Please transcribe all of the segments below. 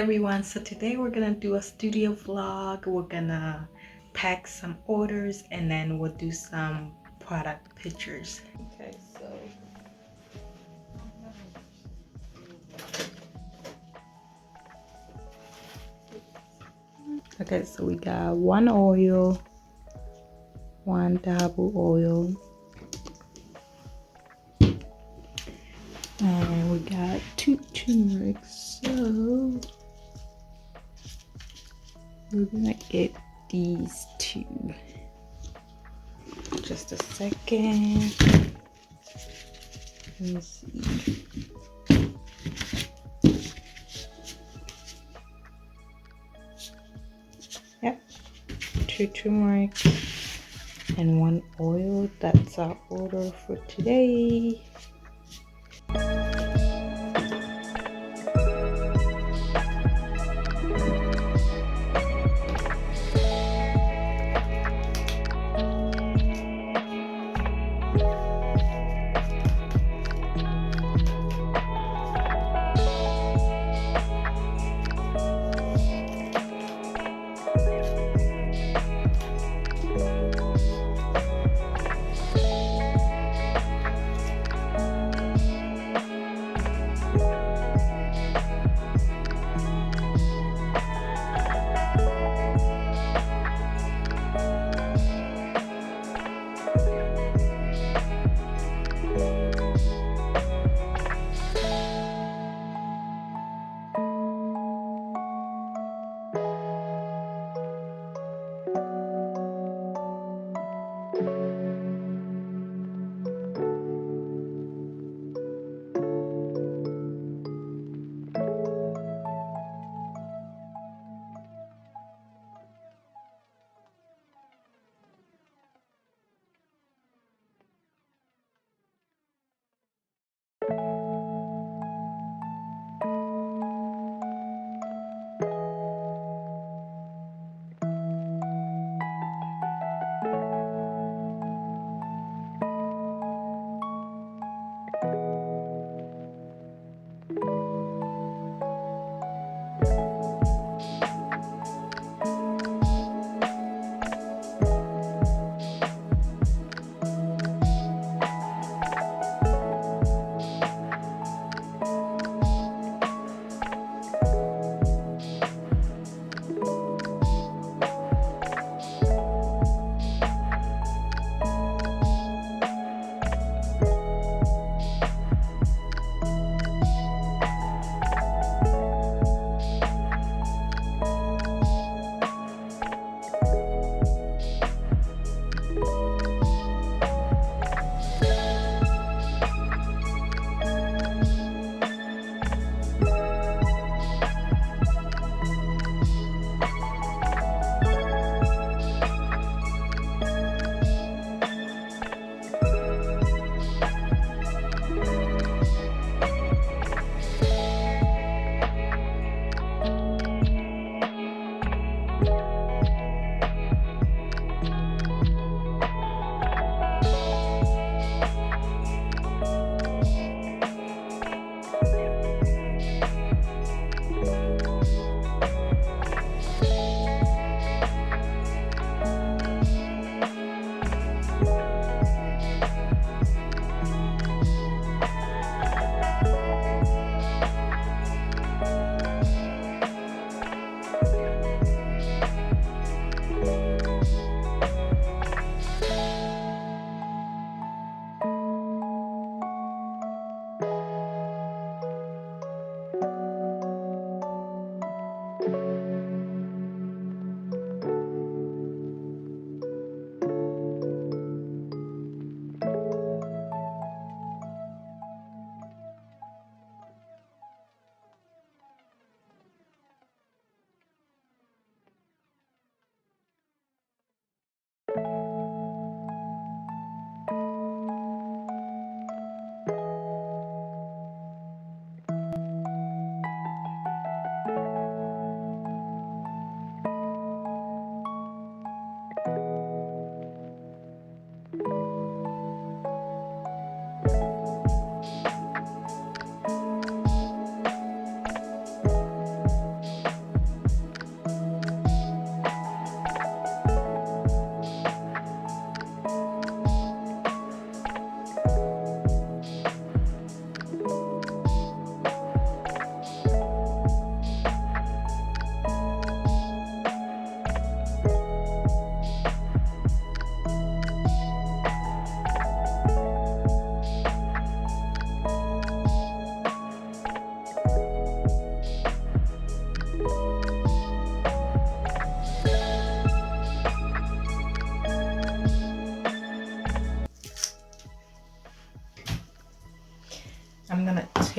everyone, so today we're gonna do a studio vlog. We're gonna pack some orders and then we'll do some product pictures. Okay, so we got one oil, one double oil, and we got two turmerics. So we're gonna get these two. Just a second. Let me see. Yep, two turmeric and one oil. That's our order for today.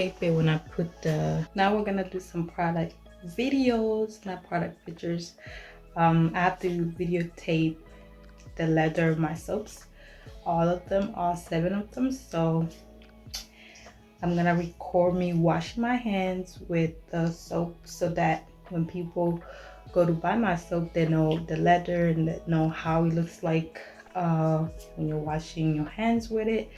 tape it when I put the. Now we're gonna do some product videos, not product pictures. I have to videotape the leather of my soaps, all of them, all 7 of them. So I'm gonna record me washing my hands with the soap so that when people go to buy my soap, they know the leather and they know how it looks like when you're washing your hands with it.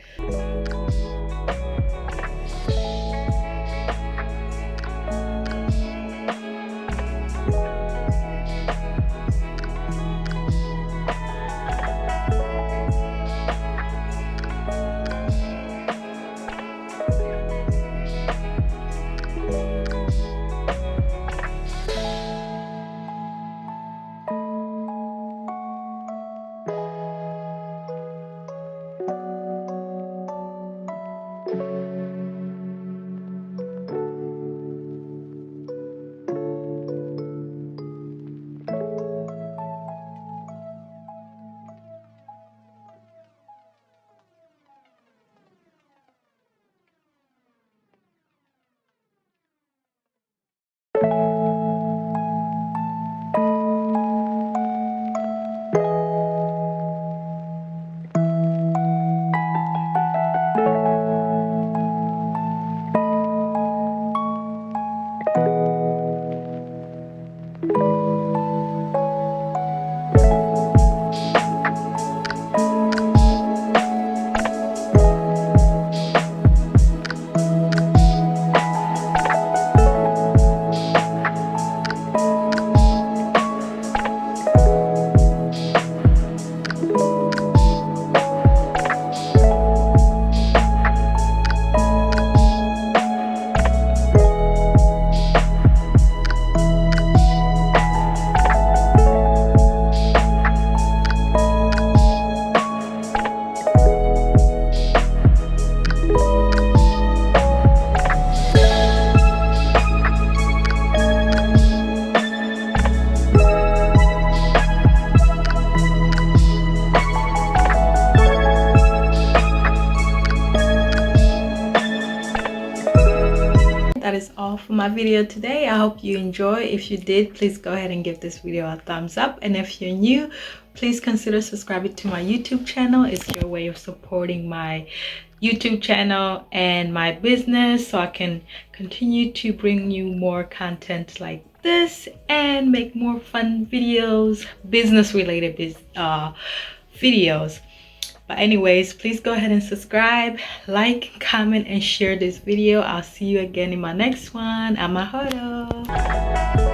That is all for my video today. I hope you enjoy. If you did, please go ahead and give this video a thumbs up, and if you're new, please consider subscribing to my YouTube channel. It's your way of supporting my YouTube channel and my business so I can continue to bring you more content like this and make more fun videos, business related videos. But anyways, please go ahead and subscribe, like, comment, and share this video. I'll see you again in my next one. Amahoro.